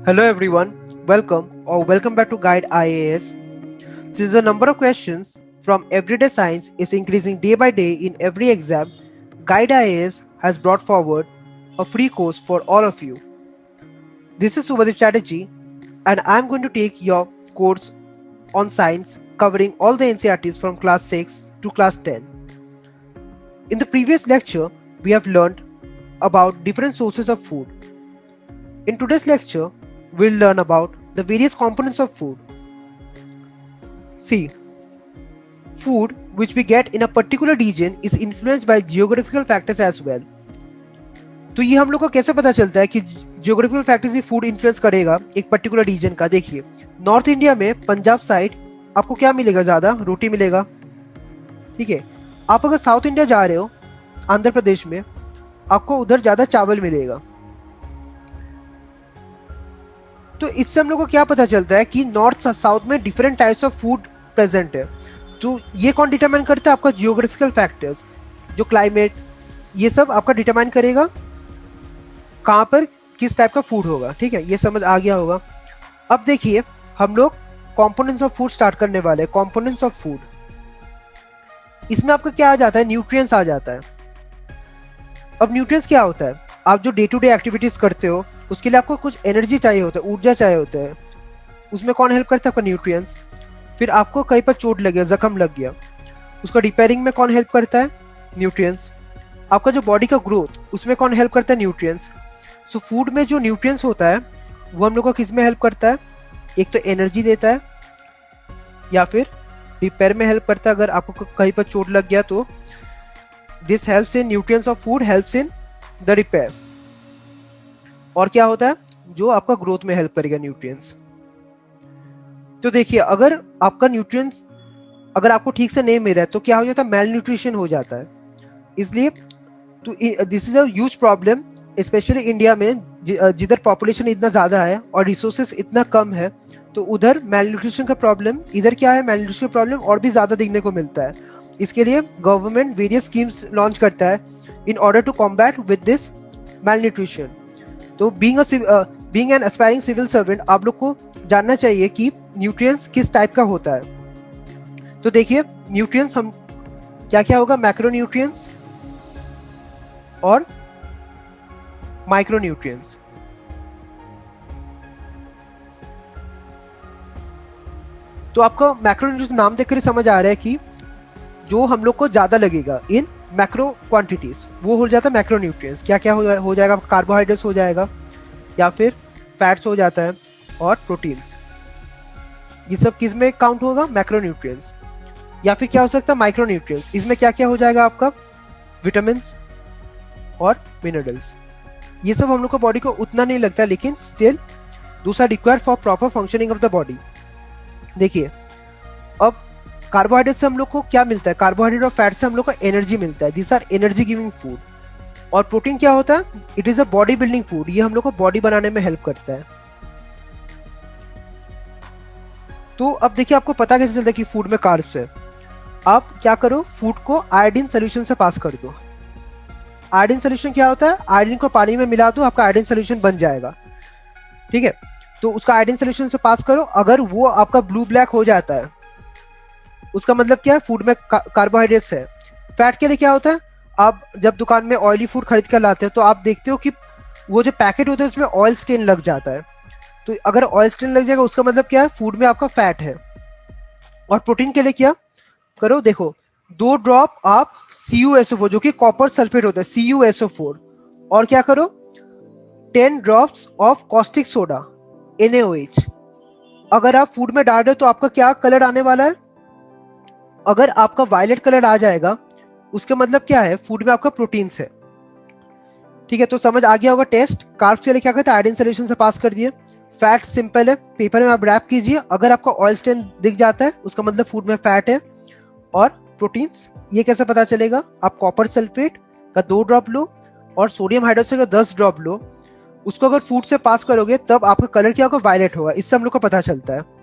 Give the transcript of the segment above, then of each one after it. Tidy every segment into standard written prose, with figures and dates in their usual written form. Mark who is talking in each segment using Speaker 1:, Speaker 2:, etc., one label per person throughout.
Speaker 1: Hello everyone, welcome back to Guide IAS. Since the number of questions from everyday science is increasing day by day in every exam, Guide IAS has brought forward a free course for all of you. This is Subhadeep Chatterjee and I am going to take your course on science covering all the NCERTs from class 6 to class 10. In the previous lecture, we have learned about different sources of food. In today's lecture, we'll learn about the various components of food. See, food which we get in a particular region is influenced by geographical factors as well. तो ये हम लोग को कैसे पता चलता है कि जियोग्राफिकल फैक्टर्स ही फूड इन्फ्लुएंस करेगा एक पर्टिकुलर रीजन का? देखिए, नॉर्थ इंडिया में पंजाब साइड आपको क्या मिलेगा? ज्यादा रोटी मिलेगा, ठीक है। आप अगर साउथ इंडिया जा रहे हो, आंध्र प्रदेश में, आपको उधर ज्यादा चावल मिलेगा। तो इससे हम लोग को क्या पता चलता है कि नॉर्थ साउथ में different types of food present है। तो ये कौन डिटरमाइन करता है? आपका जियोग्राफिकल फैक्टर्स, जो क्लाइमेट, ये सब आपका डिटरमाइन करेगा कहाँ पर किस टाइप का फूड होगा, ठीक है। ये समझ आ गया होगा। अब देखिए, हम लोग कंपोनेंट्स ऑफ फूड स्टार्ट करने वाले हैं। कंपोनेंट्स ऑफ फूड, इसमें आपका क्या आ जाता है? न्यूट्रिएंट्स आ जाता है। अब न्यूट्रिएंट्स क्या होता है? आप जो डे टू डे एक्टिविटीज करते हो उसके लिए आपको कुछ एनर्जी चाहिए होता है, ऊर्जा चाहिए होता है। उसमें कौन हेल्प करता है? आपका न्यूट्रिएंट्स। फिर आपको कहीं पर चोट लग गया, जख्म लग गया, उसका रिपेयरिंग में कौन हेल्प करता है? न्यूट्रिएंट्स। आपका जो बॉडी का ग्रोथ, उसमें कौन हेल्प करता है? न्यूट्रिएंट्स। सो फूड में जो न्यूट्रिएंट्स होता है वो हम लोग को किस में हेल्प करता है? एक तो एनर्जी देता है या फिर रिपेयर में हेल्प करता है। अगर आपको कहीं पर चोट लग गया तो this helps in nutrients of food helps in the repair. और क्या होता है? जो आपका ग्रोथ में हेल्प करेगा न्यूट्रिएंट्स। तो देखिए, अगर आपका न्यूट्रिएंट्स अगर आपको ठीक से नहीं मिल रहा है तो क्या हो जाता है? मेल न्यूट्रिशन हो जाता है। इसलिए तो this is a huge problem, specially India में, जिधर पॉपुलेशन इतना ज्यादा है और रिसोर्सेस इतना कम है, तो उधर मेल न्यूट्रिशन का प्रॉब्लम, इधर क्या है, मेल न्यूट्रिशन प्रॉब्लम और भी ज्यादा देखने को मिलता है। इसके लिए गवर्नमेंट वेरियस स्कीम्स लॉन्च करता है in order to combat with this malnutrition. तो being an aspiring civil servant, आप लोग को जानना चाहिए कि न्यूट्रिएंट्स किस टाइप का होता है। तो देखिए, न्यूट्रिएंट्स हम क्या क्या होगा? मैक्रोन्यूट्रिएंट्स और माइक्रोन्यूट्रिएंट्स। तो आपको मैक्रोन्यूट्रिएंट्स नाम देखकर ही समझ आ रहा है कि जो हम लोग को ज्यादा लगेगा इन मैक्रो क्वांटिटीज, वो हो जाता है मैक्रोन्यूट्रिएंट्स। क्या क्या हो जाएगा? कार्बोहाइड्रेट्स हो जाएगा, या फिर फैट्स हो जाता है, और प्रोटीन्स। ये सब किस में काउंट होगा? मैक्रोन्यूट्रिएंट्स। या फिर क्या हो सकता है? माइक्रोन्यूट्रिएंट्स। इसमें क्या क्या हो जाएगा? आपका विटामिन्स और मिनरल्स। ये सब हम लोग को बॉडी को उतना नहीं लगता, लेकिन still those are required for proper functioning of the body. देखिए, अब कार्बोहाइड्रेट से हम लोग को क्या मिलता है? कार्बोहाइड्रेट और फैट से हम लोग को एनर्जी मिलता है। This are energy giving food. और प्रोटीन क्या होता है? It is a body building food. ये हम लोग को बॉडी बनाने में हेल्प करता है। तो अब देखिए, आपको पता कैसे चलता है कि फूड में कार्ब्स है? आप क्या करो, फूड को आयोडीन सोल्यूशन से पास कर दो। आयोडीन सोल्यूशन क्या होता है? आयोडीन को पानी में मिला दो, आपका आयोडीन सोल्यूशन बन जाएगा, ठीक है। तो उसका आयोडीन सोल्यूशन से पास करो। अगर वो आपका ब्लू ब्लैक हो जाता है, उसका मतलब क्या है? फूड में कार्बोहाइड्रेट्स है। फैट के लिए क्या होता है? आप जब दुकान में ऑयली फूड खरीद कर लाते हो तो आप देखते हो कि वो जो पैकेट होता है उसमें ऑयल स्टेन लग जाता है। तो अगर ऑयल स्टेन लग जाएगा, उसका मतलब क्या है? फूड में आपका फैट है। और प्रोटीन के लिए क्या करो? देखो, 2 ड्रॉप आप CuSO4, जो कि कॉपर सल्फेट होता है, CuSO4, और क्या करो, 10 drops of caustic soda, NaOH। अगर आप फूड में डाल रहे हो तो आपका क्या कलर आने वाला है? अगर आपका वायलेट कलर आ जाएगा, उसका मतलब क्या है? फूड में आपका प्रोटीन्स है, ठीक है। तो समझ आ गया होगा टेस्ट। कार्ब्स के लिए क्या करते हैं? आयोडीन सोल्यूशन से पास कर दिए। फैट सिंपल है, पेपर में आप रैप कीजिए। अगर आपका ऑयल स्टेन दिख जाता है, उसका मतलब फूड में फैट है। और प्रोटीन्स, ये कैसे पता चलेगा? आप कॉपर सल्फेट का 2 ड्रॉप लो और सोडियम हाइड्रोक्साइड का 10 ड्रॉप लो, उसको अगर फूड से पास करोगे तब आपका कलर क्या होगा? वायलेट होगा। इससे हम लोग को पता चलता है।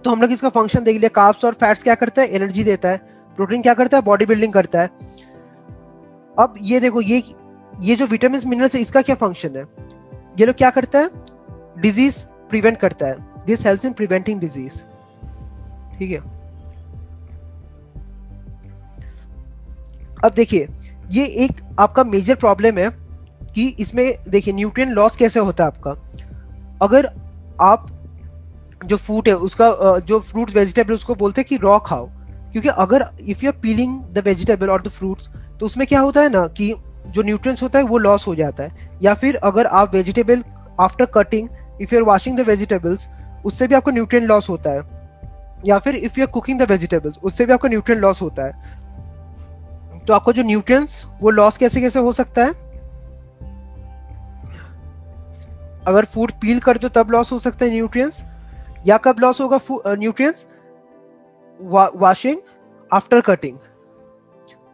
Speaker 1: तो हम लोग इसका फंक्शन देख लिया। कार्ब्स और फैट्स क्या करता है? एनर्जी देता है। प्रोटीन क्या करता है? बॉडी बिल्डिंग करता है। अब ये देखो, ये जो विटामिन मिनरल्स है, इसका क्या फंक्शन है? ये लोग क्या करता है? डिजीज प्रिवेंट करता है, this helps in preventing disease. ठीक है, अब देखिए ये एक आपका मेजर प्रॉब्लम है कि इसमें देखिए न्यूट्रिएंट लॉस कैसे होता है आपका। अगर आप जो फूड है उसका जो फ्रूट्स वेजिटेबल उसको बोलते हैं कि रॉ खाओ, क्योंकि अगर if you are peeling the vegetable और द फ्रूट्स तो उसमें क्या होता है ना कि जो न्यूट्रिएंट्स होता है वो लॉस हो जाता है। या फिर अगर आप vegetable after cutting if you are washing the vegetables उससे भी आपको न्यूट्रिएंट लॉस होता है। या फिर if you are cooking the vegetables उससे भी आपका न्यूट्रिएंट लॉस होता है। तो आपको जो न्यूट्रिएंट्स वो लॉस कैसे कैसे हो सकता है, अगर फूड पील कर दो तब लॉस हो सकता है न्यूट्रिएंट्स, या कब लॉस होगा न्यूट्रिएंट्स, वॉशिंग आफ्टर कटिंग,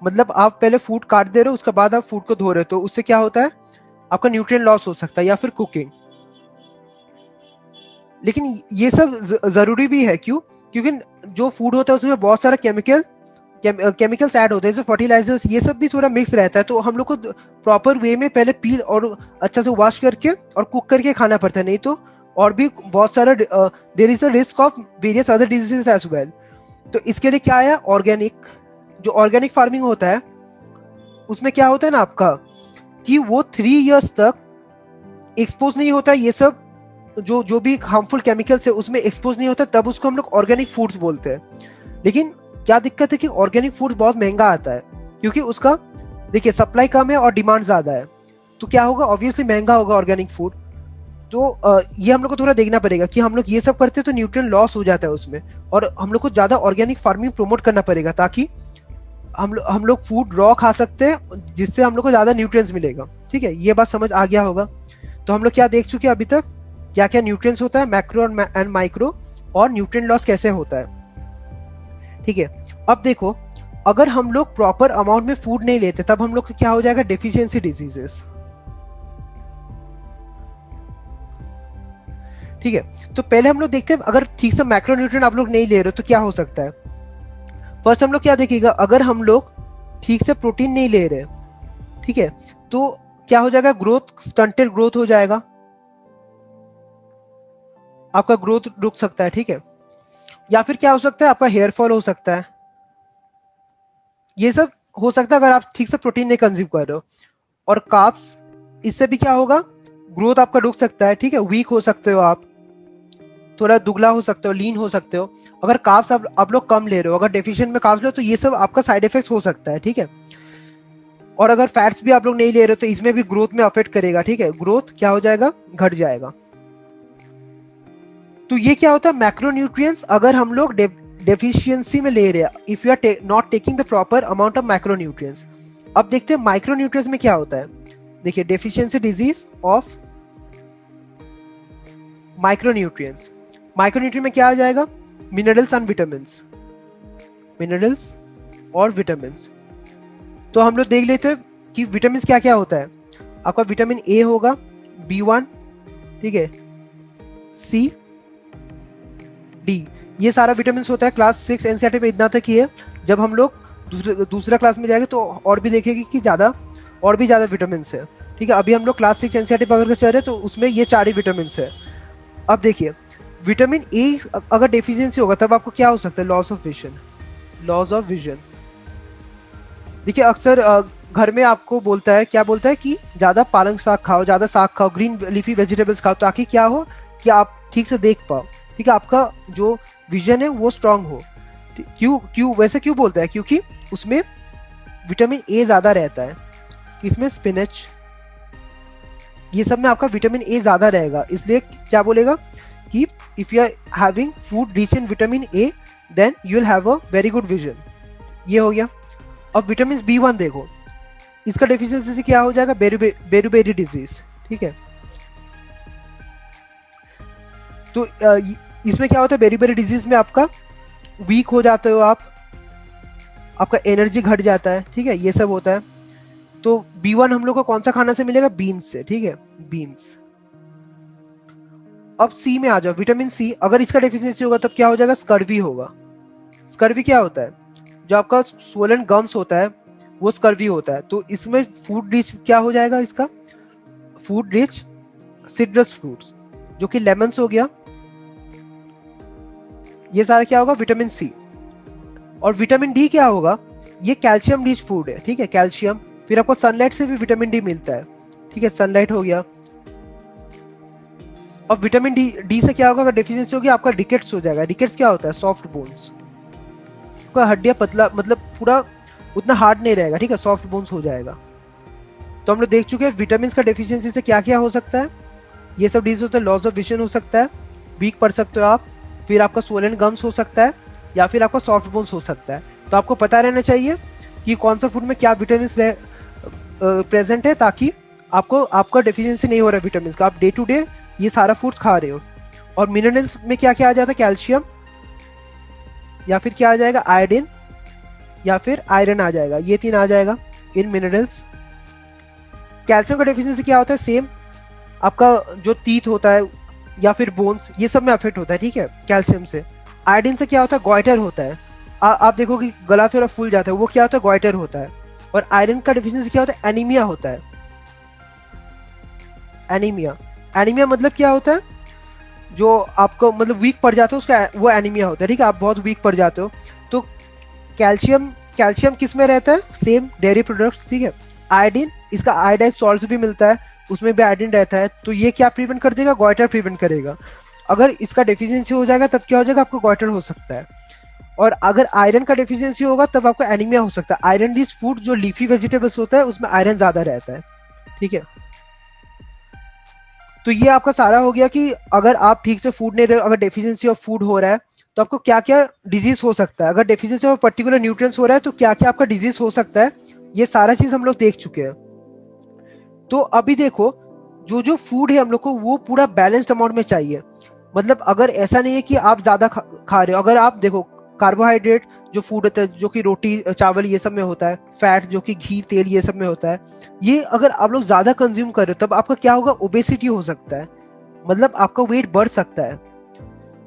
Speaker 1: मतलब आप पहले फूड काट दे रहे हो उसके बाद आप फूड को धो रहे हो तो उससे क्या होता है आपका न्यूट्रिएंट लॉस हो सकता है। या फिर कुकिंग। लेकिन ये सब जरूरी भी है, क्यों? क्योंकि जो फूड होता है उसमें बहुत सारा केमिकल्स ऐड होते हैं, जैसे फर्टिलाइजर्स, ये सब भी थोड़ा मिक्स रहता है। तो हम लोग को प्रॉपर वे में पहले पील और अच्छा से वॉश करके और कुक करके खाना पड़ता है, नहीं तो और भी बहुत सारा there is a risk of various other diseases as well. तो इसके लिए क्या है, ऑर्गेनिक, जो ऑर्गेनिक फार्मिंग होता है उसमें क्या होता है ना आपका कि वो 3 इयर्स तक एक्सपोज नहीं होता है, ये सब जो भी हार्मफुल केमिकल्स है उसमें एक्सपोज नहीं होता, तब उसको हम लोग ऑर्गेनिक फूड्स बोलते हैं। लेकिन क्या दिक्कत है कि ऑर्गेनिक फूड बहुत महंगा आता है, क्योंकि उसका देखिए सप्लाई कम है और डिमांड ज्यादा है। तो क्या होगा, ऑब्वियसली महंगा होगा ऑर्गेनिक फूड। तो ये हम लोग को थोड़ा देखना पड़ेगा कि हम लोग ये सब करते हैं तो न्यूट्रिएंट लॉस हो जाता है उसमें, और हम लोग को ज्यादा ऑर्गेनिक फार्मिंग प्रमोट करना पड़ेगा ताकि हम लोग फूड रॉ खा सकते हैं जिससे हम लोग को ज्यादा न्यूट्रिएंट्स मिलेगा। ठीक है, ये बात समझ आ गया होगा। तो हम लोग क्या देख चुके हैं अभी तक, क्या क्या न्यूट्रिएंट्स होता है, मैक्रो एंड माइक्रो, और न्यूट्रिएंट लॉस कैसे होता है। ठीक है, अब देखो अगर हम लोग प्रॉपर अमाउंट में फूड नहीं लेते तब हम लोग को क्या हो जाएगा, डेफिशिएंसी डिजीजेस। ठीक है, तो पहले हम लोग देखते हैं अगर ठीक से मैक्रो न्यूट्रिएंट आप लोग नहीं ले रहे हो तो क्या हो सकता है। फर्स्ट हम लोग क्या देखेगा, अगर हम लोग ठीक से प्रोटीन नहीं ले रहे, ठीक है, तो क्या हो जाएगा, ग्रोथ, स्टंटेड ग्रोथ हो जाएगा, आपका ग्रोथ रुक सकता है। ठीक है, या फिर क्या हो सकता है, आपका हेयर फॉल हो सकता है। ये सब हो सकता है अगर आप ठीक से प्रोटीन नहीं कंज्यूम कर रहे हो। और कार्ब्स, इससे भी क्या होगा, ग्रोथ आपका रुक सकता है। ठीक है, वीक हो सकते हो आप, थोड़ा दुबला हो सकते हो, लीन हो सकते हो। अगर कार्ब्स आप लोग कम ले रहे हो, अगर डेफिशिएंट में कार्ब्स लो तो ये सब आपका साइड इफेक्ट्स हो सकता है। ठीक है, और अगर फैट्स भी आप लोग नहीं ले रहे हो तो इसमें भी ग्रोथ में अफेक्ट करेगा। ठीक है, ग्रोथ क्या हो जाएगा, घट जाएगा। तो ये क्या होता है, मैक्रोन्यूट्रिएंट्स अगर हम लोग डेफिशिएंसी में ले रहे हैं, if you are not taking the proper amount of macronutrients. अब देखते हैं माइक्रोन्यूट्रिएंट्स में क्या होता है। देखिए, deficiency disease of micronutrients. Micronutrient में क्या आ जाएगा, मिनरल्स एंड विटामिन्स, मिनरल्स और विटामिन्स। तो हम लोग देख लेते हैं कि विटामिन क्या क्या होता है। आपका विटामिन ए होगा, B1, ठीक है, सी, डी, ये सारा विटामिन होता है। क्लास 6 एनसीईआरटी में इतना तक ही है। जब हम लोग दूसरा क्लास में जाएंगे तो और भी देखेंगे कि और भी ज्यादा विटामिन है। ठीक है, अभी हम लोग क्लास 6 एनसीईआरटी पकड़ कर चल रहे हैं तो उसमें ये 4 ही विटामिन है। अब देखिए, विटामिन ए अगर डेफिशिएंसी होगा तब आपको क्या हो सकता है, loss of vision, loss of vision. देखिए, अक्सर घर में आपको बोलता है, क्या बोलता है कि ज्यादा पालक साग खाओ, ज्यादा साग खाओ, ग्रीन लीफी वेजिटेबल्स खाओ, ताकि क्या हो कि आप ठीक से देख पाओ। ठीक है, आपका जो विजन है वो स्ट्रांग हो। क्यों वैसे क्यों बोलता है, क्योंकि उसमें विटामिन ए ज्यादा रहता है। इसमें स्पिनच, ये सब में आपका विटामिन ए ज्यादा रहेगा, इसलिए क्या बोलेगा कि if you are having food rich in vitamin A then you will have a very good vision. ये हो गया। अब विटामिन B1 देखो, इसका डेफिशिएंसी से क्या हो जाएगा, बेरुबेरी डिजीज। ठीक है, तो इसमें क्या होता है, बेरुबेरी डिजीज में आपका वीक हो जाते हो आप, आपका एनर्जी घट जाता है। ठीक है, ये सब होता है। तो B1 हम लोग को कौन सा खाना से मिलेगा, बीन्स से। ठीक है, बीन्स। अब सी में आ जाओ, विटामिन सी अगर इसका डेफिशिएंसी होगा तब क्या हो जाएगा, स्कर्वी होगा। स्कर्वी क्या होता है, जो आपका स्वोलन गम्स होता है वो स्कर्वी होता है। तो इसमें फूड रिच क्या हो जाएगा, इसका फूड रिच सिट्रस फ्रूट्स। जो कि लेमन्स हो गया, ये सारा क्या होगा, विटामिन सी। और विटामिन डी क्या होगा, ये कैल्शियम रिच फूड है, ठीक है, कैल्शियम। फिर आपको सनलाइट से भी विटामिन डी मिलता है, ठीक है, सनलाइट हो गया। अब विटामिन डी डी से क्या होगा, अगर डेफिशिएंसी होगी आपका रिकेट्स हो जाएगा। रिकेट्स क्या होता है, सॉफ्ट बोन्स, आपका हड्डियां पतला, मतलब पूरा उतना हार्ड नहीं रहेगा, ठीक है, सॉफ्ट बोन्स हो जाएगा। तो हम लोग देख चुके हैं विटामिन का डेफिशिएंसी से क्या क्या हो सकता है। ये सब डिजीज होता है, लॉस ऑफ विजन हो सकता है, वीक पड़ सकते हो आप, फिर आपका सोलन गम्स हो सकता है, या फिर आपका सॉफ्ट बोन्स हो सकता है। तो आपको पता रहना चाहिए कि कौन सा फूड में क्या विटामिन प्रेजेंट है, ताकि आपको आपका डेफिशिएंसी नहीं हो रहा है विटामिन का, आप डे टू डे ये सारा फूड्स खा रहे हो। और मिनरल्स में क्या क्या आ जाता है, कैल्शियम, या फिर क्या आ जाएगा, आयोडीन, या फिर आयरन आ जाएगा, ये तीन आ जाएगा इन मिनरल्स। कैल्शियम का डेफिशिएंसी क्या होता है, सेम आपका जो टीथ होता है या फिर बोन्स, ये सब में अफेक्ट होता है, ठीक है, कैल्शियम से। आयोडीन से क्या होता है, गॉइटर होता है, आप देखो कि गला थोड़ा फूल जाता है, वो क्या होता है, गॉइटर होता है। और आयरन का डेफिशिएंसी क्या होता है, एनीमिया होता है। एनीमिया, एनीमिया मतलब क्या होता है, जो आपको मतलब वीक पड़ जाता है उसका, वो एनीमिया होता है, ठीक है, आप बहुत वीक पड़ जाते हो। तो कैल्शियम, कैल्शियम किस में रहता है, सेम डेयरी प्रोडक्ट्स, ठीक है। आयोडीन, इसका आयोडाइज सॉल्ट भी मिलता है, उसमें भी आयोडीन रहता है, तो ये क्या प्रिवेंट कर देगा, गॉइटर प्रिवेंट करेगा। अगर इसका डेफिशिएंसी हो जाएगा तब क्या हो जाएगा, आपको गॉइटर हो सकता है। और अगर आयरन का डेफिशिएंसी होगा तब आपको एनीमिया हो सकता है। आयरन रिच फूड जो लीफी वेजिटेबल्स होता है उसमें आयरन ज्यादा रहता है, ठीक है। तो ये आपका सारा हो गया कि अगर आप ठीक से फूड नहीं रहे, अगर डेफिशिएंसी ऑफ फूड हो रहा है तो आपको क्या क्या डिजीज हो सकता है। अगर डेफिशिएंसी ऑफ पर्टिकुलर न्यूट्रिएंट्स हो रहा है तो क्या क्या आपका डिजीज हो सकता है, ये सारा चीज हम लोग देख चुके हैं। तो अभी देखो, जो जो फूड है हम लोग को वो पूरा बैलेंस्ड अमाउंट में चाहिए। मतलब अगर ऐसा नहीं है कि आप ज्यादा खा रहे हो। अगर आप देखो, कार्बोहाइड्रेट जो फूड होता है, जो कि रोटी चावल ये सब में होता है, फैट जो कि घी तेल ये सब में होता है, ये अगर आप लोग ज्यादा कंज्यूम कर रहे हो तब आपका क्या होगा, ओबेसिटी हो सकता है, मतलब आपका वेट बढ़ सकता है,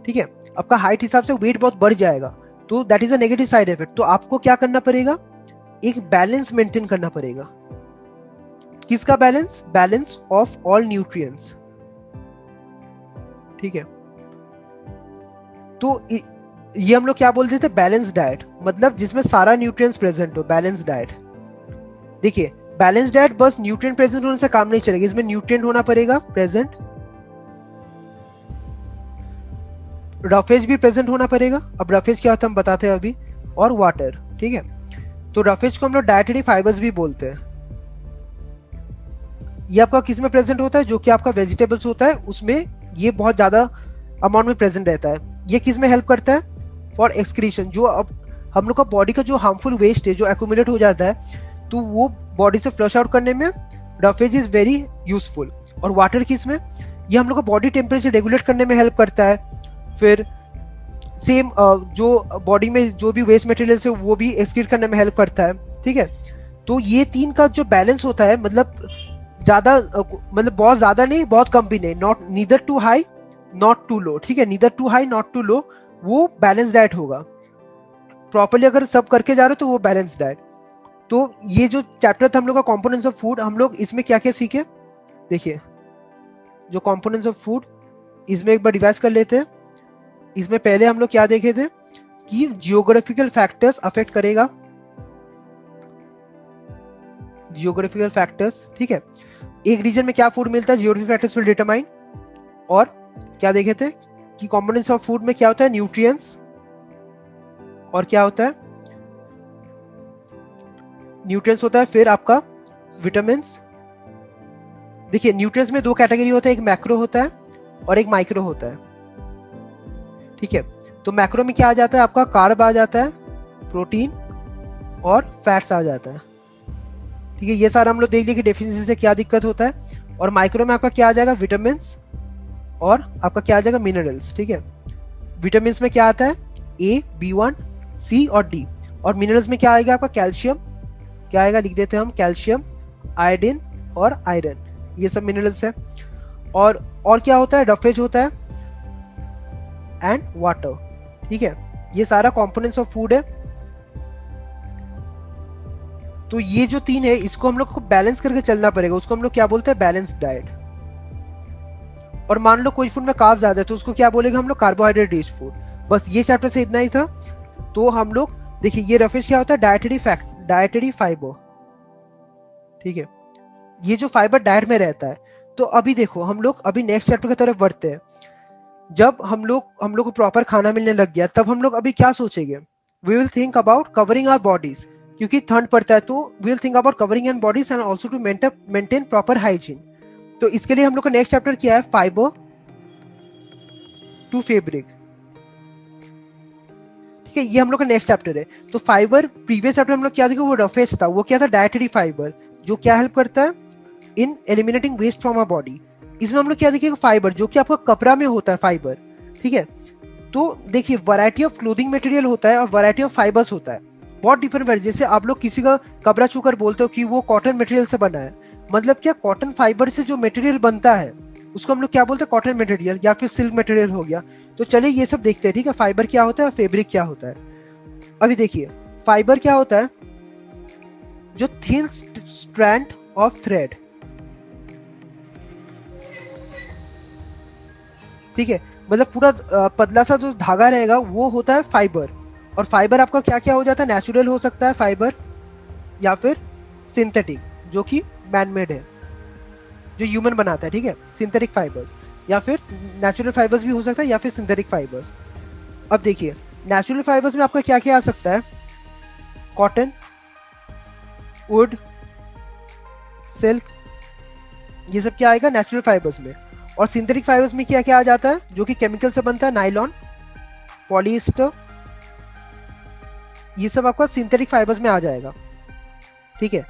Speaker 1: ठीक है, आपका हाइट हिसाब से वेट बहुत बढ़ जाएगा। तो that is a negative side effect. तो आपको क्या करना पड़ेगा, एक बैलेंस मेंटेन करना पड़ेगा। किसका balance, balance of all nutrients, ठीक है। तो ये हम लोग क्या बोलते थे, बैलेंस डाइट, मतलब जिसमें सारा न्यूट्रिएंट्स प्रेजेंट हो, बैलेंस डाइट। देखिए, बैलेंस डाइट बस न्यूट्रिएंट प्रेजेंट होने से काम नहीं चलेगा, इसमें न्यूट्रिएंट होना पड़ेगा प्रेजेंट, रफेज भी प्रेजेंट होना पड़ेगा। अब रफेज क्या होता है हम बताते हैं अभी, और वाटर, ठीक है। तो रफेज को हम लोग डाइटरी फाइबर्स भी बोलते हैं। ये आपका किस में प्रेजेंट होता है, जो कि आपका वेजिटेबल्स होता है उसमें ये बहुत ज्यादा अमाउंट में प्रेजेंट रहता है। ये किस में हेल्प करता है, फॉर एक्सक्रीशन, जो अब हम लोग का बॉडी का जो हार्मफुल वेस्ट है जो एक्यूमुलेट हो जाता है तो वो बॉडी से फ्लश आउट करने में रफेज इज वेरी यूजफुल। और वाटर किस में, ये हम लोग का बॉडी टेम्परेचर रेगुलेट करने में हेल्प करता है। फिर सेम जो बॉडी में जो भी वेस्ट मटेरियल है वो भी एक्सक्रीट करने में हेल्प करता है, ठीक है। तो ये तीन का जो बैलेंस होता है, मतलब ज्यादा मतलब बहुत ज्यादा नहीं बहुत कम भी नहीं, not neither too high not too low, ठीक है, neither too high not too low, वो बैलेंस डाइट होगा। प्रॉपर्ली अगर सब करके जा रहे हो तो वो बैलेंस डाइट। तो ये जो चैप्टर था हम लोग का कंपोनेंट्स ऑफ फूड, हम लोग इसमें क्या क्या सीखे, देखिए जो कंपोनेंट्स ऑफ फूड, इसमें एक बार रिवाइज कर लेते हैं। इसमें पहले हम लोग क्या देखे थे कि जियोग्राफिकल फैक्टर्स अफेक्ट करेगा, जियोग्राफिकल फैक्टर्स, ठीक है। एक रीजन में क्या फूड मिलता है, जियोग्राफिकल फैक्टर्स विल डिटरमाइन। और क्या देखे थे कि कंपोनेंट्स ऑफ फूड में क्या होता है, न्यूट्रिएंट्स, और क्या होता है, न्यूट्रिएंट्स होता है, फिर आपका विटामिन्स। देखिए न्यूट्रिएंट्स में दो कैटेगरी होता है, एक मैक्रो होता है और एक माइक्रो होता है, ठीक है। तो मैक्रो में क्या आ जाता है, आपका कार्ब आ जाता है, प्रोटीन और फैट्स आ जाता है, ठीक है। ये सारा हम लोग देख लिए कि डेफिशिएंसी से क्या दिक्कत होता है। और माइक्रो में आपका क्या आ जाएगा, विटामिन्स और आपका क्या आ जाएगा, मिनरल्स, ठीक है। विटामिन्स में क्या आता है, ए, B1, C और D। और मिनरल्स में क्या आएगा आपका, कैल्शियम, क्या आएगा लिख देते हैं हम, कैल्शियम, आयोडीन और आयरन, ये सब मिनरल्स है। और क्या होता है, रफेज होता है एंड वाटर, ठीक है। ये सारा कंपोनेंट्स ऑफ फूड है। तो ये जो तीन है इसको हम लोग को बैलेंस करके चलना पड़ेगा, उसको हम लोग क्या बोलते हैं, बैलेंस डाइट। और मान लो कोई फूड में कार्ब ज्यादा है तो उसको क्या बोलेंगे हम लोग, कार्बोहाइड्रेट रिच फूड। बस ये चैप्टर से इतना ही था। तो हम लोग देखिए ये रफेज क्या होता है, डाइटरी फाइबर, ठीक है, ये जो फाइबर डाइट में रहता है। तो अभी देखो हम लोग अभी नेक्स्ट चैप्टर की तरफ बढ़ते हैं। जब हम लोग को प्रॉपर खाना मिलने लग गया तब हम लोग अभी क्या सोचेंगे, we will think about covering our bodies, क्योंकि ठंड पड़ता है तो we will think about covering and bodies and also to maintain proper hygiene. तो इसके लिए हम लोग का नेक्स्ट चैप्टर क्या है, फाइबर टू फैब्रिक, ठीक है, ये हम लोग का नेक्स्ट चैप्टर है। तो फाइबर प्रीवियस चैप्टर हम लोग क्या देखा, वो रफेज था, वो क्या था, डाइटरी फाइबर, जो क्या हेल्प करता है in eliminating waste from our body. इसमें हम लोग क्या देखेंगे, फाइबर जो कि आपका कपड़ा में होता है फाइबर, ठीक है। तो देखिए वैरायटी ऑफ क्लोथिंग मटेरियल होता है और वैरायटी ऑफ फाइबर्स होता है, बहुत डिफरेंट वैरायटी। जैसे आप लोग किसी का कपड़ा छूकर बोलते हो कि वो कॉटन मटेरियल से बना है, मतलब क्या, कॉटन फाइबर से जो मटेरियल बनता है उसको हम लोग क्या बोलते हैं, कॉटन मटेरियल या फिर सिल्क मटेरियल हो गया। तो चलिए ये सब देखते हैं, ठीक है, फाइबर क्या होता है और फैब्रिक क्या होता है। अभी देखिए फाइबर क्या होता है, जो थिन स्ट्रैंड ऑफ थ्रेड, ठीक है, मतलब पूरा पतला सा जो धागा रहेगा वो होता है फाइबर। और फाइबर आपका क्या क्या हो जाता है, नेचुरल हो सकता है फाइबर या फिर सिंथेटिक, जो कि मैनमेड है, जो ह्यूमन बनाता है, ठीक है, सिंथेटिक फाइबर्स, या फिर नेचुरल फाइबर्स भी हो सकता है या फिर सिंथेटिक फाइबर्स। अब देखिए नेचुरल फाइबर्स में आपका क्या क्या आ सकता है, कॉटन, वुड, सिल्क, ये सब क्या आएगा नेचुरल फाइबर्स में। और सिंथेटिक फाइबर्स में क्या क्या आ जाता है, जो कि केमिकल से बनता है, नाइलॉन, पॉलिएस्टर, ये सब आपका सिंथेटिक फाइबर्स में आ जाएगा, ठीक है।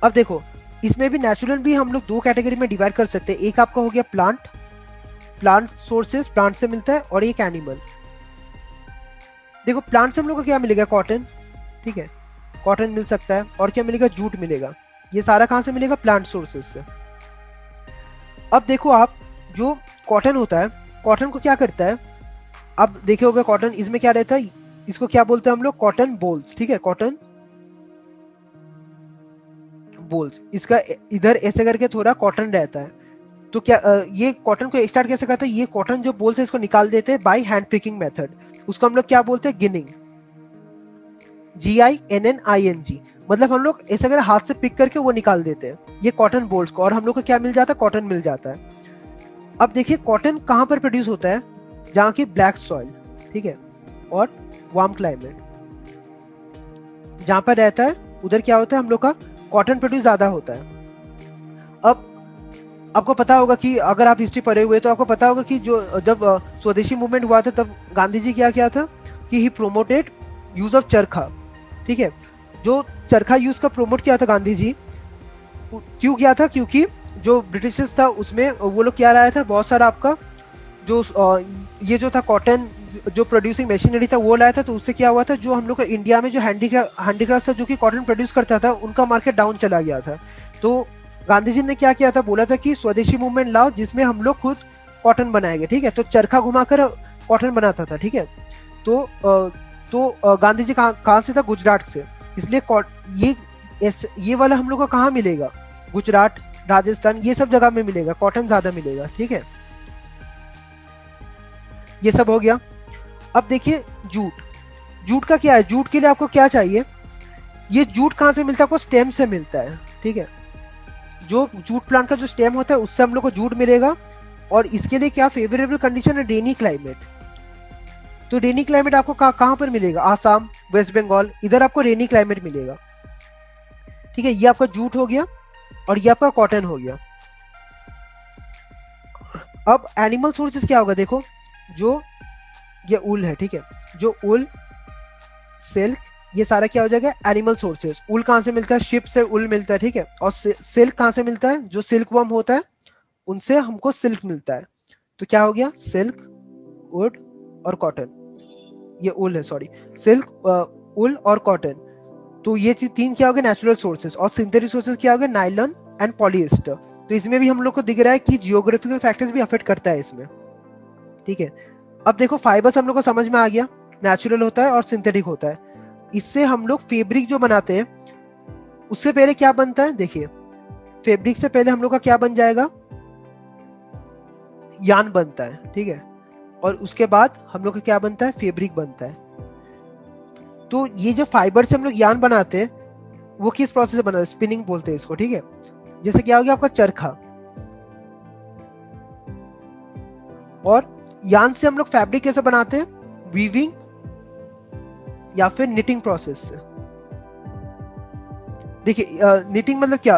Speaker 1: अब देखो इसमें भी नेचुरल भी हम लोग दो कैटेगरी में डिवाइड कर सकते हैं, एक आपका हो गया प्लांट सोर्सेस, प्लांट से मिलता है, और एक एनिमल। देखो प्लांट से हम लोग को क्या मिलेगा, कॉटन, ठीक है, कॉटन मिल सकता है, और क्या मिलेगा, जूट मिलेगा। ये सारा कहां से मिलेगा, प्लांट सोर्सेस से। अब देखो आप, जो कॉटन होता है, कॉटन को क्या करता है, अब देखे होगा कॉटन, इसमें क्या रहता है, इसको क्या बोलते हैं हम लोग, कॉटन बोल्स, ठीक है, कॉटन बोल्स, इसका इधर ऐसे करके थोड़ा कॉटन रहता है। तो क्या ये कॉटन को स्टार्ट कैसे करते हैं, ये कॉटन जो बोल्स है इसको निकाल देते हैं बाय हैंड पिकिंग मेथड, उसको हम लोग क्या बोलते हैं, गिनिंग, GINNING, मतलब हम लोग ऐसे अगर हाथ से पिक करके वो निकाल देते हैं ये कॉटन बोल्स को, और हम लोग को क्या मिल जाता है, कॉटन मिल जाता है। अब देखिए कॉटन कहां पर प्रोड्यूस होता है, जहां की ब्लैक सॉइल, ठीक है, और वार्म क्लाइमेट जहां पर रहता है, उधर क्या होता है, हम लोग का कॉटन प्रोड्यूस ज्यादा होता है। अब आपको पता होगा कि अगर आप हिस्ट्री पढ़े हुए तो आपको पता होगा कि जो जब स्वदेशी मूवमेंट हुआ था तब गांधी जी क्या किया था कि ही प्रोमोटेड यूज ऑफ चरखा, ठीक है, जो चरखा यूज का प्रोमोट किया था गांधी जी, क्यों किया था, क्योंकि जो ब्रिटिशर्स था उसमें वो लोग क्या लाया था, बहुत सारा आपका जो ये जो था कॉटन जो प्रोड्यूसिंग मशीनरी था वो लाया था। तो उससे क्या हुआ था, जो हम लोग का इंडिया में जो हैंडीक्राफ्ट था जो कि कॉटन प्रोड्यूस करता था, उनका मार्केट डाउन चला गया था। तो गांधी जी ने क्या किया था, बोला था कि स्वदेशी मूवमेंट लाओ जिसमें हम लोग खुद कॉटन बनाएंगे, ठीक है, तो चरखा घुमाकर कॉटन बनाता था, ठीक है। तो गांधी जी कहाँ से था, गुजरात से, इसलिए ये वाला हम लोग को कहाँ मिलेगा, गुजरात, राजस्थान, ये सब जगह में मिलेगा, कॉटन ज्यादा मिलेगा, ठीक है। ये सब हो गया। अब देखिए जूट का क्या है, जूट के लिए आपको क्या चाहिए, ये जूट कहाँ से मिलता है, आपको स्टेम से मिलता है, ठीक है, जो जूट प्लांट का जो स्टेम होता है उससे हम लोग को जूट मिलेगा। और इसके लिए क्या फेवरेबल कंडीशन है, रेनी क्लाइमेट। तो रेनी क्लाइमेट आपको कहां पर मिलेगा, आसाम, वेस्ट बंगाल, इधर आपको रेनी क्लाइमेट मिलेगा, ठीक है। ये आपका जूट हो गया और ये आपका कॉटन हो गया। अब एनिमल सोर्सेस क्या होगा, देखो जो ये ऊल है, ठीक है, जो ऊल, सिल्क, ये सारा क्या हो जाएगा, एनिमल सोर्सेस। ऊल कहां से मिलता है, शिप से ऊल मिलता है, ठीक है। और सिल्क कहां से मिलता है, जो सिल्क वर्म होता है उनसे हमको सिल्क मिलता है। तो क्या हो गया, सिल्क, वुड और कॉटन, ये ऊल है, सॉरी, सिल्क, ऊल और कॉटन। तो ये तीन क्या हो गए, नेचुरल सोर्सेस। और सिंथेटिक सोर्सेस क्या हो गए, नाइलॉन एंड पॉलिएस्टर। तो इसमें भी हम लोग को दिख रहा है कि जियोग्राफिकल फैक्टर्स भी अफेक्ट करता है इसमें, ठीक है। अब देखो फाइबर्स हम लोग को समझ में आ गया, नेचुरल होता है और सिंथेटिक होता है। इससे हम लोग फैब्रिक जो बनाते हैं, उससे पहले क्या बनता है, देखिए फैब्रिक से पहले हम लोग का क्या बन जाएगा, यान बनता है, ठीक है, और उसके बाद हम लोग का क्या बनता है, फैब्रिक बनता है। तो ये जो फाइबर से हम लोग यान बनाते हैं वो किस प्रोसेस से बनता है, स्पिनिंग बोलते हैं इसको, ठीक है। जैसे क्या हो गया आपका चरखा, और यान से हम लोग फैब्रिक कैसे बनाते हैं, वीविंग या फिर निटिंग प्रोसेस से। देखिए निटिंग मतलब क्या,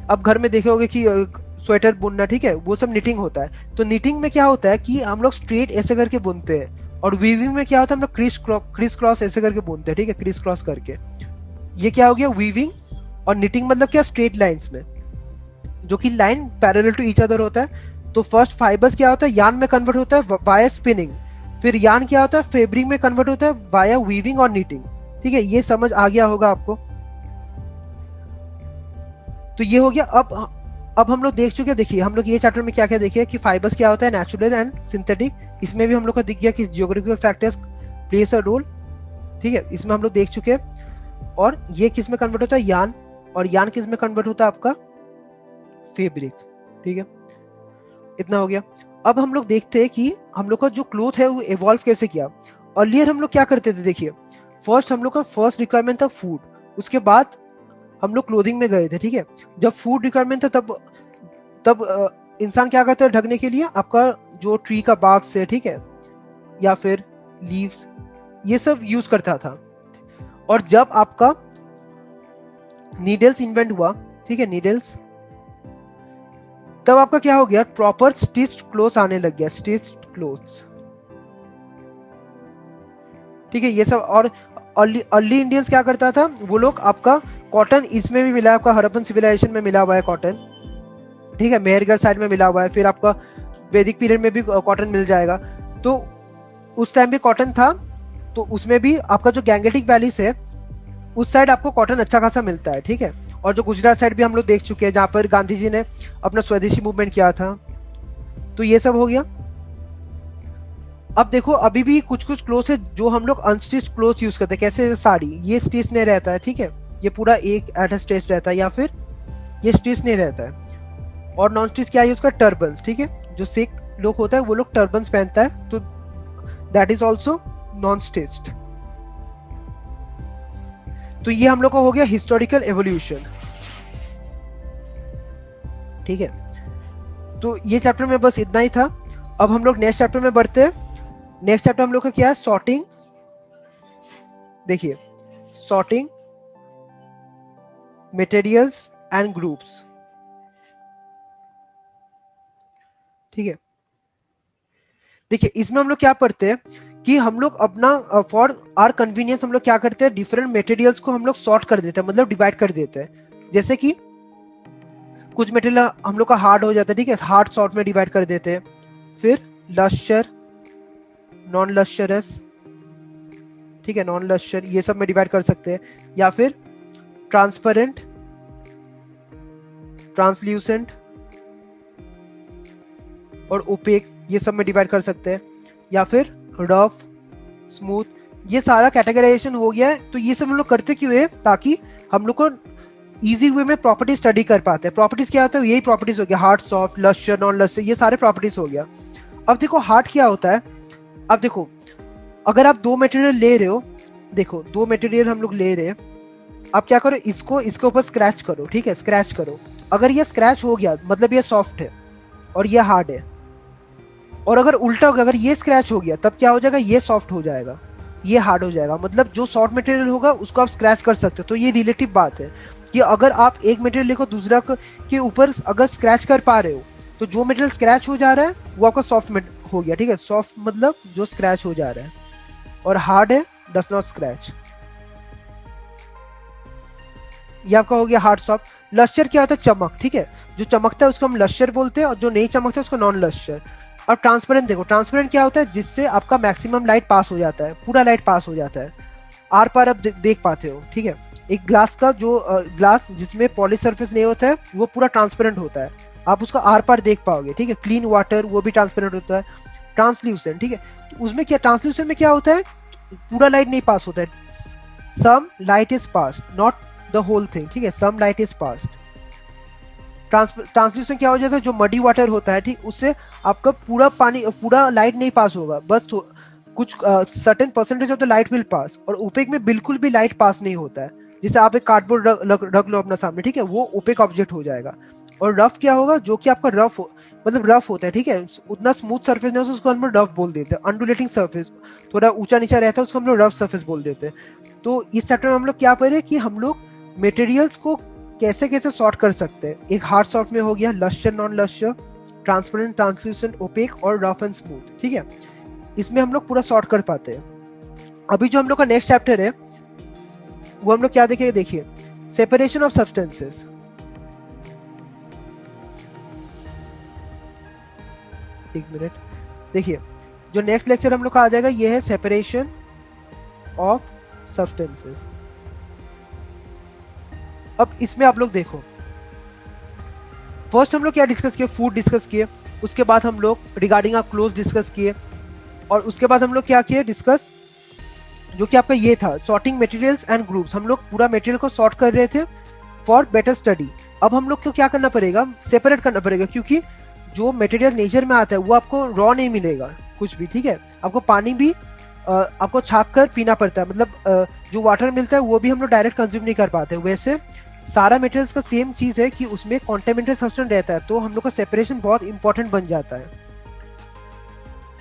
Speaker 1: अब घर में देखे होगे कि स्वेटर बुनना, ठीक है, वो सब निटिंग होता है। तो निटिंग में क्या होता है कि हम लोग स्ट्रेट ऐसे करके बुनते हैं, और वीविंग में क्या होता है हम लोग क्रिस क्रॉस ऐसे करके बुनते हैं, ठीक है, क्रिस क्रॉस करके। ये क्या हो गया वीविंग। और निटिंग मतलब क्या, स्ट्रेट लाइंस में, जो कि line parallel to each other होता है। तो फर्स्ट फाइबर्स क्या होता है, यान में कन्वर्ट होता है वाया स्पिनिंग, फिर यान क्या होता है, फैब्रिक में कन्वर्ट होता है वाया वीविंग और नीटिंग, ठीक है। ये समझ आ गया होगा आपको। तो ये हो गया। अब हम लोग देख चुके हैं, देखिए हम लोग ये चैप्टर में क्या क्या देखे कि फाइबर्स क्या होता है, नेचुरल एंड सिंथेटिक। इसमें भी हम लोग को दिख गया कि geographical factors place a role, ठीक है, इसमें हम लोग देख चुके हैं। और ये किस में कन्वर्ट होता है, यान, और यान किस में कन्वर्ट होता है, आपका फैब्रिक, ठीक है। इतना हो गया। अब हम लोग देखते हैं कि हम लोग का जो क्लोथ है वो इवॉल्व कैसे किया। अर्लियर हम लोग क्या करते थे, देखिए फर्स्ट हम लोग का फर्स्ट रिक्वायरमेंट था फूड, उसके बाद हम लोग क्लोथिंग में गए थे, ठीक है। जब फूड रिक्वायरमेंट था तब इंसान क्या करता है ढकने के लिए, आपका जो ट्री का बाग से, ठीक है, या फिर लीव्स, ये सब यूज करता था। और जब आपका नीडल्स इन्वेंट हुआ, ठीक है, नीडल्स, तब आपका क्या हो गया, प्रॉपर स्टिच्ड क्लोथ्स आने लग गया, स्टिच्ड क्लोथ्स, ठीक है, ये सब। और अर्ली इंडियंस क्या करता था, वो लोग आपका कॉटन, इसमें भी मिला है आपका, हड़प्पन सिविलाइजेशन में मिला हुआ है कॉटन, ठीक है, मेहरगढ़ साइड में मिला हुआ है, फिर आपका वैदिक पीरियड में भी कॉटन मिल जाएगा। तो उस टाइम भी कॉटन था, तो उसमें भी आपका जो गैंगेटिक वैलीज है उस साइड आपको कॉटन अच्छा खासा मिलता है, ठीक है। और जो गुजरात साइड भी हम लोग देख चुके हैं, जहां पर गांधी जी ने अपना स्वदेशी मूवमेंट किया था। तो ये सब हो गया। अब देखो अभी भी कुछ कुछ क्लोथ है जो हम लोग अनस्टिच क्लोथ यूज करते हैं, कैसे साड़ी, ये स्टिच नहीं रहता है, ठीक है, ये पूरा एक एट स्टिच रहता है, या फिर ये स्टिच नहीं रहता है। और नॉन स्टिच क्या यूज कर, टर्बन्स, ठीक है, जो सिख लोग होता है वो लोग टर्बन्स पहनता है, तो that is also non stitched. तो ये हम लोग का हो गया हिस्टोरिकल एवोल्यूशन, ठीक है। तो ये चैप्टर में बस इतना ही था। अब हम लोग नेक्स्ट चैप्टर में बढ़ते हैं। नेक्स्ट चैप्टर हम लोग का क्या है, सॉर्टिंग। देखिए सॉर्टिंग, मटेरियल्स एंड ग्रुप्स, ठीक है। देखिए इसमें हम लोग क्या पढ़ते हैं कि हम लोग अपना फॉर आर कन्वीनियंस हम लोग क्या करते हैं, डिफरेंट मटेरियल्स को हम लोग सॉर्ट कर देते हैं, मतलब डिवाइड कर देते हैं। जैसे कि कुछ मटेरियल हम लोग का हार्ड हो जाता है, ठीक है, हार्ड सॉर्ट में डिवाइड कर देते हैं। फिर लश्चर, नॉन लश्चरस, ठीक है, नॉन लश्चर, ये सब में डिवाइड कर सकते हैं। या फिर ट्रांसपेरेंट, ट्रांसल्यूसेंट और ओपेक, ये सब में डिवाइड कर सकते हैं। या फिर रफ, स्मूथ, ये सारा कैटेगराइजेशन हो गया है। तो ये सब हम लोग करते क्यों है, ताकि हम लोग को इजी वे में प्रॉपर्टी स्टडी कर पाते हैं। प्रॉपर्टीज क्या होता है, यही प्रॉपर्टीज हो गया, hard, soft, lustre, non lustre, ये सारे प्रॉपर्टीज हो गया। अब देखो हार्ड क्या होता है। अब देखो अगर आप दो मटेरियल ले रहे हो, देखो दो मटेरियल हम लोग ले रहे हैं, आप क्या करो, इसको इसके ऊपर स्क्रैच करो, ठीक है, स्क्रैच करो। अगर ये स्क्रैच हो गया मतलब ये सॉफ्ट है और ये हार्ड है। और अगर उल्टा हो गया, अगर ये स्क्रैच हो गया तब क्या हो जाएगा, ये सॉफ्ट हो जाएगा, ये हार्ड हो जाएगा। मतलब जो सॉफ्ट मटेरियल होगा उसको आप स्क्रैच कर सकते हो। तो ये रिलेटिव बात है कि अगर आप एक मटेरियल लेकर दूसरा के ऊपर अगर स्क्रैच कर पा रहे हो, तो जो मटेरियल स्क्रैच हो जा रहा है वो आपका सॉफ्ट हो गया, ठीक है। सॉफ्ट मतलब जो स्क्रैच हो जा रहा है, और हार्ड है डस नॉट स्क्रैच, ये आपका हो गया हार्ड सॉफ्ट। लश्चर क्या होता है, चमक, ठीक है, जो चमकता है उसको हम लश्चर बोलते हैं, और जो नहीं चमकता है उसको नॉन लश्चर। अब ट्रांसपेरेंट देखो, ट्रांसपेरेंट क्या होता है, जिससे आपका मैक्सिमम लाइट पास हो जाता है, पूरा लाइट पास हो जाता है, आर पार आप देख पाते हो, ठीक है। एक ग्लास का जो ग्लास जिसमें पॉलिश सरफेस नहीं होता है वो पूरा ट्रांसपेरेंट होता है, आप उसका आर पार देख पाओगे, ठीक है। क्लीन वाटर वो भी ट्रांसपेरेंट होता है। ट्रांसल्यूसेंट, ठीक है, तो उसमें क्या, ट्रांसल्यूसेंट में क्या होता है, पूरा लाइट नहीं पास होता है, some light is pass, not the whole thing, ठीक है, सम लाइट इज पास। ट्रांसल्यूशन क्या हो जाता है, जो मडी वाटर होता है ठीक, उससे आपका पूरा पानी पूरा लाइट नहीं पास होगा, बस कुछ certain percentage of the light will pass, और ओपेक में बिल्कुल भी लाइट पास नहीं होता है। जैसे आप एक कार्डबोर्ड रख लो अपना सामने ठीक है, वो ओपेक ऑब्जेक्ट हो जाएगा। और रफ क्या होगा, जो कि आपका मतलब रफ होता है ठीक है, उतना स्मूथ सरफेस नहीं होता, उसको हम लोग रफ बोल देते हैं। अंडुलेटिंग सरफेस थोड़ा ऊंचा नीचा रहता है, उसको हम लोग रफ सरफेस बोल देते हैं। तो इस चैप्टर में हम लोग क्या पढ़े कि हम लोग मटेरियल्स को कैसे कैसे सॉर्ट कर सकते हैं। एक हार्ड सॉफ्ट में हो गया lustre non lustre, transparent translucent opaque और रफ एंड स्मूथ ठीक है, इसमें हम लोग पूरा सॉर्ट कर पाते हैं। अभी जो हम लोग का नेक्स्ट चैप्टर है वो हम लोग क्या देखेंगे, देखिए सेपरेशन ऑफ सब्सटेंसेस। एक मिनट, देखिए जो नेक्स्ट लेक्चर हम लोग का आ जाएगा ये है सेपरेशन ऑफ सब्सटेंसेस। अब इसमें आप लोग देखो, फर्स्ट हम लोग क्या डिस्कस किए, फूड डिस्कस किए, उसके बाद हम लोग रिगार्डिंग ऑफ क्लोज डिस्कस किए, और उसके बाद हम लोग क्या किए डिस्कस, जो कि आपका ये था सॉर्टिंग मटेरियल्स एंड ग्रुप्स। हम लोग पूरा मटेरियल को सॉर्ट कर रहे थे फॉर बेटर स्टडी। अब हम लोग को क्या करना पड़ेगा, सेपरेट करना पड़ेगा, क्योंकि जो मटेरियल नेचर में आता है वो आपको रॉ नहीं मिलेगा कुछ भी ठीक है, आपको पानी भी आपको छाक कर पीना पड़ता है, मतलब जो वाटर मिलता है वो भी हम लोग डायरेक्ट कंज्यूम नहीं कर पाते। वैसे सारा मटेरियल्स का सेम चीज है कि उसमें कॉन्टेमिनेटेड सब्सटेंस रहता है, तो हम लोग का सेपरेशन बहुत इंपॉर्टेंट बन जाता है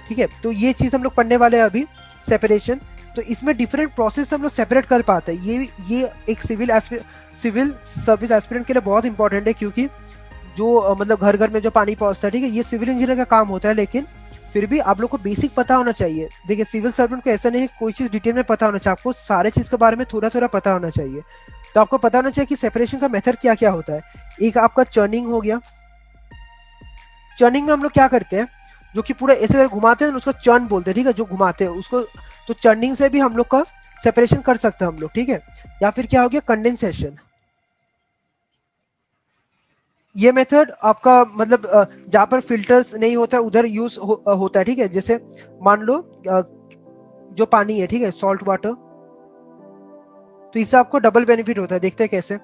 Speaker 1: ठीक है। तो ये चीज हम लोग पढ़ने वाले हैं अभी, सेपरेशन। तो इसमें डिफरेंट प्रोसेस हम लोग सेपरेट कर पाते हैं। ये एक सिविल सर्विस एस्पिरेंट के लिए बहुत इंपॉर्टेंट है, क्योंकि जो मतलब घर घर में जो पानी पहुंचता है ठीक है, ये सिविल इंजीनियर का काम होता है, लेकिन फिर भी आप लोग को बेसिक पता होना चाहिए। देखिए सिविल सर्वेंट को ऐसा नहीं है कोई चीज डिटेल में पता होना चाहिए, आपको सारे चीज के बारे में थोड़ा थोड़ा पता होना चाहिए। तो आपको पता होना चाहिए कि सेपरेशन का मेथड क्या क्या होता है। एक आपका चर्निंग हो गया, चर्निंग में हम लोग क्या करते हैं, जो कि पूरा ऐसे करके घुमाते हैं उसको चर्न बोलते हैं ठीक है, जो घुमाते हैं उसको। तो चर्निंग से भी हम लोग का सेपरेशन कर सकते हैं हम लोग ठीक है। या फिर क्या हो गया कंडेंसेशन, ये मेथड आपका मतलब जहां पर फिल्टर्स नहीं होता है उधर यूज होता है ठीक है। जैसे मान लो जो पानी है ठीक है, सॉल्ट वाटर, तो इससे आपको डबल बेनिफिट होता है। देखते हैं कैसे।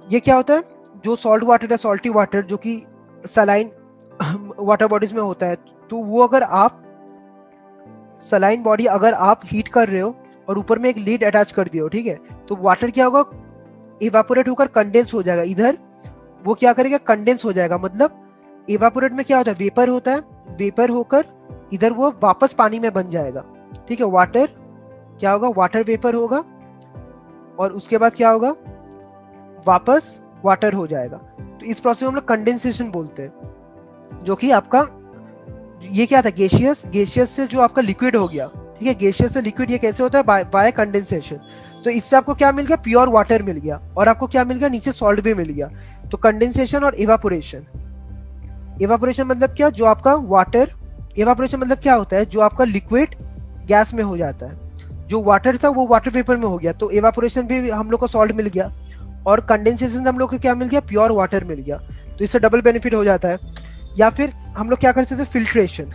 Speaker 1: ये क्या होता है, जो सॉल्ट वाटर है, सॉल्टी वाटर जो कि सलाइन वाटर बॉडीज में होता है, तो वो अगर आप सलाइन बॉडी अगर आप हीट कर रहे हो और ऊपर में एक लीड अटैच कर दिए हो ठीक है, तो वाटर क्या होगा, इवापोरेट होकर कंडेंस हो जाएगा। इधर वो क्या करेगा, कंडेंस हो जाएगा। मतलब इवापोरेट में क्या होता है, वेपर होता है, वेपर होकर इधर वो वापस पानी में बन जाएगा ठीक है। वाटर क्या होगा, वाटर वेपर होगा, और उसके बाद क्या होगा, वापस वाटर हो जाएगा। तो इस प्रोसेस को हम लोग कंडेंसेशन बोलते हैं। जो कि आपका ये क्या था, गैसियस से जो आपका लिक्विड हो गया ठीक है, गैसियस से लिक्विड ये कैसे होता है, बाय कंडेंसेशन। तो इससे आपको क्या मिल गया, प्योर वाटर मिल गया, और आपको क्या मिल गया, नीचे सॉल्ट भी मिल गया। तो कंडेंसेशन और इवापोरेशन, इवापोरेशन मतलब क्या, जो आपका वाटर, इवापोरेशन मतलब क्या होता है, जो आपका लिक्विड गैस में हो जाता है, जो वाटर था वो वाटर पेपर में हो गया, तो इवापोरेशन भी हम लोग को सॉल्ट मिल गया, और कंडेंसेशन से हम लोग को क्या मिल गया, प्योर वाटर मिल गया। तो इससे डबल बेनिफिट हो जाता है। या फिर हम लोग क्या कर सकते हैं, फिल्ट्रेशन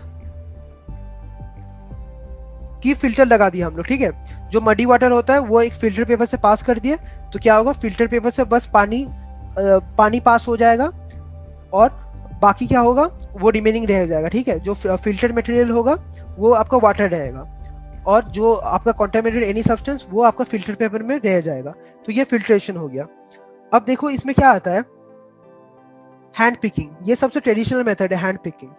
Speaker 1: की फिल्टर लगा दिया हम लोग ठीक है। जो मडी वाटर होता है वो एक फिल्टर पेपर से पास कर दिए, तो क्या होगा, फिल्टर पेपर से बस पानी पास हो जाएगा, और बाकी क्या होगा, वो रिमेनिंग रह जाएगा ठीक है। जो फिल्टर मटेरियल होगा वो आपका वाटर रहेगा, और जो आपका कॉन्टेमिनेटेड एनी सब्सटेंस वो आपका फिल्टर पेपर में रह जाएगा। तो ये फिल्ट्रेशन हो गया। अब देखो इसमें क्या आता है, हैंड पिकिंग। ये सबसे ट्रेडिशनल मेथड है हैंड पिकिंग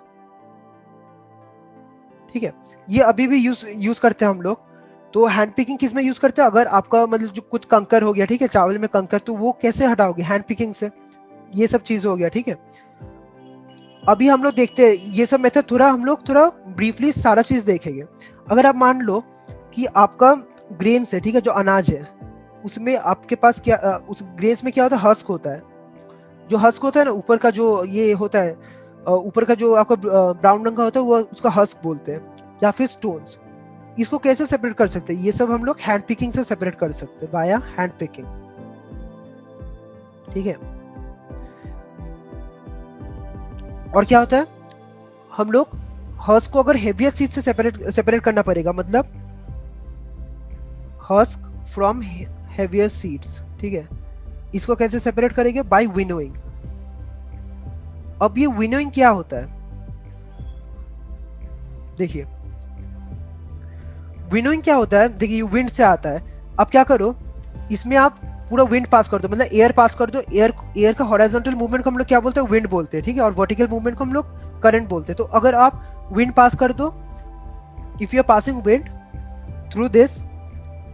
Speaker 1: ठीक है, ये अभी भी यूज करते हैं हम लोग। तो हैंड पिकिंग किस में यूज करते हैं, अगर आपका मतलब जो कुछ कंकर हो गया ठीक है, चावल में कंकर, तो वो कैसे हटाओगे, हैंड पिकिंग से। ये सब चीज हो गया ठीक है। अभी हम लोग देखते हैं ये सब मेथड, थोड़ा हम लोग थोड़ा ब्रीफली सारा चीज देखेंगे। अगर आप मान लो कि आपका ग्रेन से ठीक है, जो अनाज है उसमें आपके पास क्या उस ग्रेन्स में क्या होता है, हस्क होता है। जो हस्क होता है ना, ऊपर का जो ये होता है, ऊपर का जो आपका ब्राउन रंग का होता है वो उसका हस्क बोलते हैं, या फिर स्टोन्स। इसको कैसे सेपरेट कर सकते हैं, ये सब हम लोग हैंड पिकिंग से सेपरेट कर सकते हैं, बाया हैंड पिकिंग ठीक है। और क्या होता है, हम लोग हस्क को अगर हेवियर सीड से सेपरेट करना पड़ेगा, मतलब हस्क फ्रॉम हेवियर सीड्स ठीक है। इसको कैसे सेपरेट करेंगे, बाय विनोइंग अब ये विनोइंग क्या होता है, देखिए विनोइंग क्या होता है, देखिए विंड से आता है। अब क्या करो, इसमें आप पूरा विंड पास कर दो, मतलब एयर पास कर दो। एयर एयर का हॉरिजॉन्टल मूवमेंट को हम लोग क्या बोलते हैं, विंड बोलते हैं, ठीक है। और वर्टिकल मूवमेंट को हम लोग करंट बोलते हैं। तो अगर आप विंड पास कर दो, if you are passing wind through this,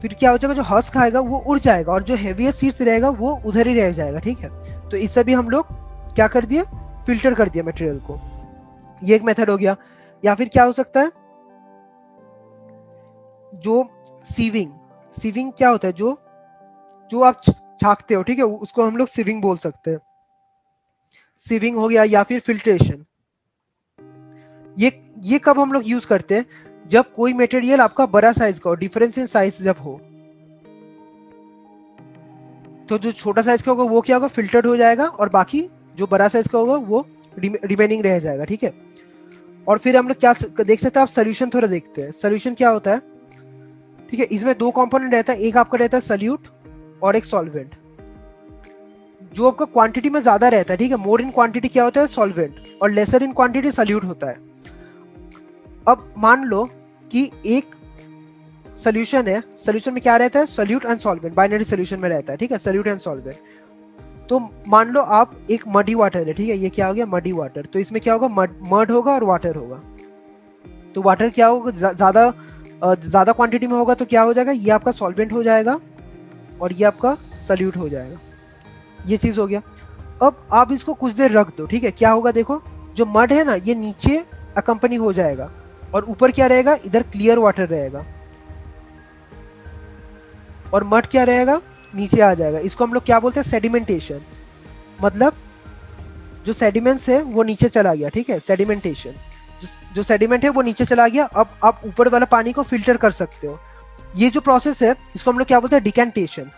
Speaker 1: फिर क्या हो जाएगा, जो हस्क आएगा वो उड़ जाएगा और जो हेवीएस्ट सीड्स रहेगा वो उधर ही रह जाएगा, ठीक है। तो इससे भी हम लोग क्या कर दिया, फिल्टर कर दिया मटेरियल को। ये एक मेथड हो गया। या फिर क्या हो सकता है, जो सीविंग, सीविंग क्या होता है, जो जो आप झांकते हो, ठीक है, उसको हम लोग सीविंग बोल सकते हैं। सीविंग हो गया। या फिर फिल्ट्रेशन, ये कब हम लोग यूज करते हैं, जब कोई मटेरियल आपका बड़ा साइज का हो, डिफरेंस इन साइज जब हो, तो जो छोटा साइज का होगा वो क्या होगा, फिल्टर्ड हो जाएगा, और बाकी जो बड़ा साइज का होगा वो रिमेनिंग रह जाएगा, ठीक है। और फिर हम लोग क्या देख सकते हैं, आप सोल्यूशन थोड़ा देखते हैं। सोल्यूशन क्या होता है, ठीक है, इसमें दो कंपोनेंट रहता है, एक आपका रहता है सल्यूट और एक सॉल्वेंट। जो आपका क्वांटिटी में ज्यादा रहता है, ठीक है, मोर इन क्वांटिटी क्या होता है, सॉल्वेंट, और लेसर इन क्वांटिटी सल्यूट होता है। अब मान लो कि एक सोल्यूशन है, सोल्यूशन में क्या रहता है, solute and solvent, binary solution में रहता है, ठीक है, सल्यूट एंड सॉल्वेंट। तो मान लो आप एक मडी वाटर है, ठीक है, ये क्या हो गया, मडी वाटर। तो इसमें क्या होगा, मड होगा और वाटर होगा। तो वाटर क्या होगा, ज्यादा क्वांटिटी में होगा, तो क्या हो जाएगा, ये आपका सॉल्वेंट हो जाएगा और ये आपका सल्यूट हो जाएगा। ये चीज हो गया। अब आप इसको कुछ देर रख दो, ठीक है, क्या होगा, देखो जो मड है ना, ये नीचे अकम्पनी हो जाएगा और ऊपर क्या रहेगा, इधर क्लियर वाटर रहेगा, और मड क्या रहेगा, नीचे आ जाएगा। इसको हम लोग क्या बोलते हैं, सेडिमेंटेशन। मतलब जो सेडिमेंट्स है वो नीचे चला गया, ठीक है, सेडिमेंटेशन। जो सेडिमेंट है वो नीचे चला गया। अब आप ऊपर वाला पानी को फिल्टर कर सकते हो। ये जो प्रोसेस है इसको हम लोग क्या बोलते हैं, डिकेंटेशन।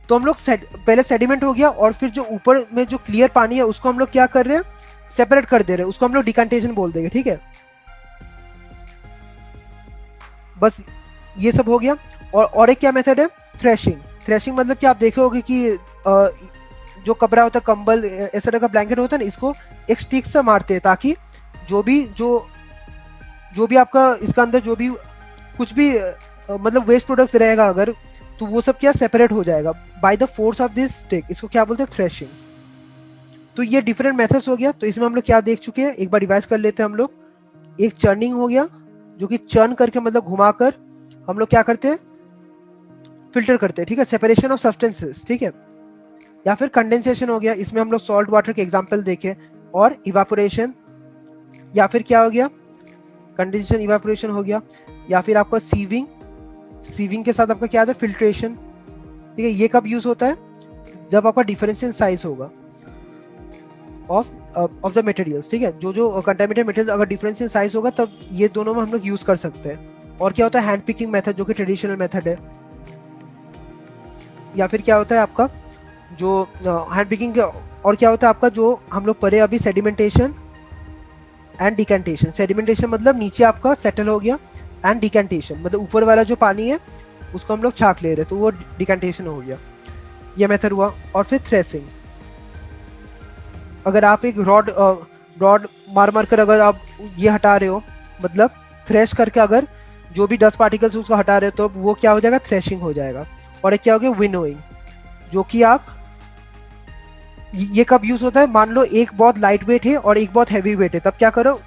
Speaker 1: तो हम लोग पहले सेडिमेंट हो गया और फिर जो ऊपर में जो क्लियर पानी है उसको हम लोग क्या कर रहे हैं, सेपरेट कर दे रहे हैं, उसको हम लोग डिकेंटेशन बोल देंगे, ठीक है। बस ये सब हो गया। और एक क्या मेथड है, थ्रेशिंग। थ्रेशिंग मतलब कि आप देखे होगे कि जो कपड़ा होता है, कंबल, ऐसा तरह का ब्लैंकेट होता है ना, इसको एक स्टिक से मारते हैं ताकि जो भी आपका इसका अंदर जो भी कुछ भी मतलब वेस्ट प्रोडक्ट्स रहेगा अगर, तो वो सब क्या सेपरेट हो जाएगा by the force of this stick. इसको क्या बोलते हैं, थ्रेशिंग। तो ये डिफरेंट मेथड्स हो गया। तो इसमें हम लोग क्या देख चुके हैं, एक बार रिवाइज कर लेते हैं हम लोग। एक चर्निंग हो गया, जो कि चर्न करके मतलब घुमाकर हम लोग क्या करते हैं, फिल्टर करते हैं, ठीक है, सेपरेशन ऑफ सब्सटेंसेस, ठीक है। या फिर कंडेंसेशन हो गया, इसमें हम लोग सॉल्ट वाटर के एग्जांपल देखे। और इवापोरेशन, या फिर क्या हो गया, कंडेंसेशन, इवापोरेशन हो गया। या फिर आपका सीविंग, सीविंग के साथ आपका क्या आता है, फिल्ट्रेशन, ठीक है। ये कब यूज होता है, जब आपका डिफरेंस इन साइज होगा ऑफ द मटेरियल्स, ठीक है। जो कंटामिनेटेड मटेरियल अगर डिफरेंस इन साइज होगा तब ये दोनों में हम लोग यूज कर सकते हैं। और क्या होता है, हैंड पिकिंग मेथड, जो कि ट्रेडिशनल मेथड है। या फिर क्या होता है आपका जो हैंड पिकिंग, और क्या होता है आपका जो हम लोग पढ़े अभी, सेडिमेंटेशन एंड डिकेंटेशन। सेडिमेंटेशन मतलब नीचे आपका सेटल हो गया, एंड डिकेंटेशन मतलब ऊपर वाला जो पानी है उसको हम लोग छाक ले रहे, तो वो डिकेंटेशन हो गया। ये मेथड हुआ। और फिर थ्रेसिंग, अगर आप एक रॉड मार कर अगर आप ये हटा रहे हो, मतलब थ्रेश करके अगर जो भी डस्ट पार्टिकल्स उसको हटा रहे हो, तो वो क्या हो जाएगा, थ्रेशिंग हो जाएगा। और एक क्या हो गया, विनोइंग, जो कि आप ये कब यूज होता है, मान लो एक बहुत लाइट वेट है और एक बहुत हैवी वेट है, तब क्या करो,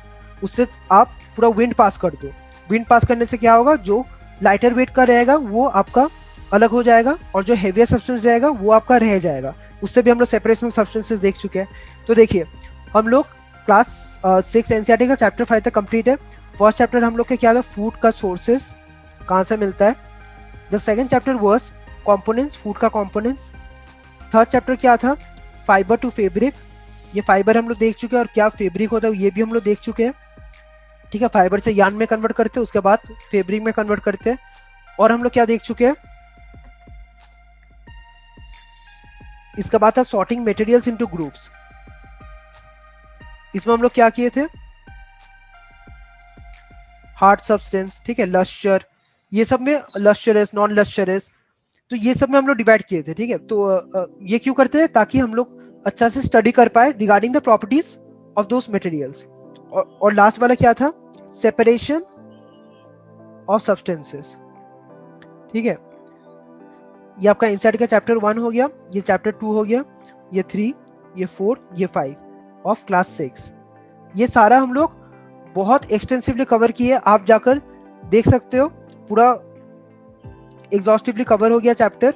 Speaker 1: उससे आप पूरा विंड पास कर दो। विंड पास करने से क्या होगा, जो लाइटर वेट का रहेगा वो आपका अलग हो जाएगा और जो हेवियर सब्सटेंस रहेगा वो आपका रह जाएगा। उससे भी हम लोग सेपरेशन ऑफ सब्सटेंसेस देख चुके हैं। तो देखिए हम लोग क्लास 6 एनसीईआरटी का चैप्टर 5 तक कंप्लीट है। फर्स्ट चैप्टर हम लोग के क्या था, फूड का सोर्सेस, कहाँ से मिलता है। The second chapter was components, food का कंपोनेंट्स। थर्ड चैप्टर क्या था, फाइबर टू फैब्रिक। ये फाइबर हम लोग देख चुके हैं और क्या फैब्रिक होता है ये भी हम लोग देख चुके हैं, ठीक है। फाइबर से यार्न में कन्वर्ट करते हैं, उसके बाद फैब्रिक में कन्वर्ट करते हैं। और हम लोग क्या देख चुके हैं, इसका बाद था सॉर्टिंग मटेरियल्स इनटू ग्रुप्स। इसमें हम लोग क्या किए थे, हार्ड सब्सटेंस, ठीक है, लस्चर, ये सब में लस्चरस, नॉन लस्चरस, तो ये सब में हम लोग डिवाइड किए थे, ठीक है। तो ये क्यों करते हैं, ताकि हम लोग अच्छा से स्टडी कर पाए regarding the properties of those materials. और लास्ट वाला क्या था, सेपरेशन ऑफ सब्सटेंसेस। ठीक है, ये आपका इनसाइड का चैप्टर 1 हो गया, ये चैप्टर 2 हो गया, ये 3, ये 4, ये 5 ऑफ क्लास 6। ये सारा हम लोग बहुत एक्सटेंसिवली कवर किए, आप जाकर देख सकते हो, पूरा एग्जॉस्टिवली कवर हो गया चैप्टर।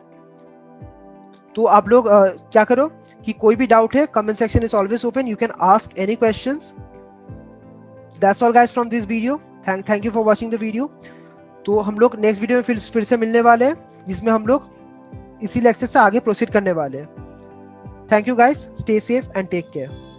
Speaker 1: तो आप लोग क्या करो कि कोई भी डाउट है, comment section is always open, you can ask any questions. That's all guys from this video, thank you for watching the video. तो हम लोग नेक्स्ट वीडियो में फिर से मिलने वाले हैं, जिसमें हम लोग इसी लेक्चर से आगे प्रोसीड करने वाले हैं। Thank you guys, stay safe and take care.